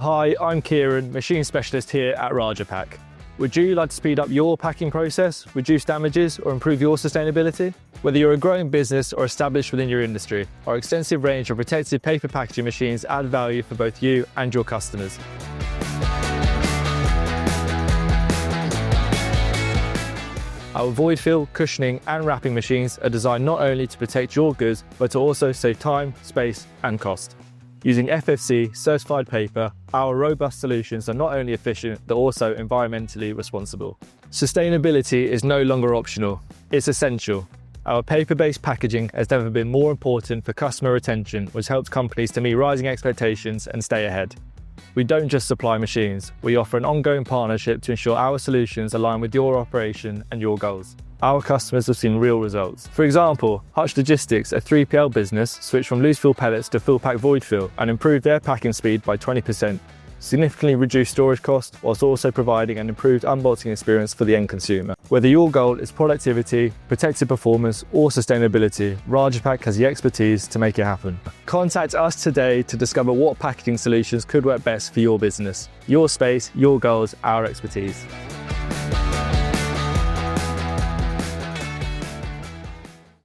Hi, I'm Kieran, machine specialist here at Rajapack. Would you like to speed up your packing process, reduce damages, or improve your sustainability? Whether you're a growing business or established within your industry, our extensive range of protected paper packaging machines add value for both you and your customers. Our void fill, cushioning and wrapping machines are designed not only to protect your goods, but to also save time, space and cost. Using FFC certified paper, our robust solutions are not only efficient, they're also environmentally responsible. Sustainability is no longer optional, it's essential. Our paper-based packaging has never been more important for customer retention, which helps companies to meet rising expectations and stay ahead. We don't just supply machines, we offer an ongoing partnership to ensure our solutions align with your operation and your goals. Our customers have seen real results. For example, Hutch Logistics, a 3PL business, switched from loose fill pellets to full pack void fill and improved their packing speed by 20%, significantly reduced storage costs whilst also providing an improved unbolting experience for the end consumer. Whether your goal is productivity, protected performance or sustainability, Rajapack has the expertise to make it happen. Contact us today to discover what packaging solutions could work best for your business. Your space, your goals, our expertise.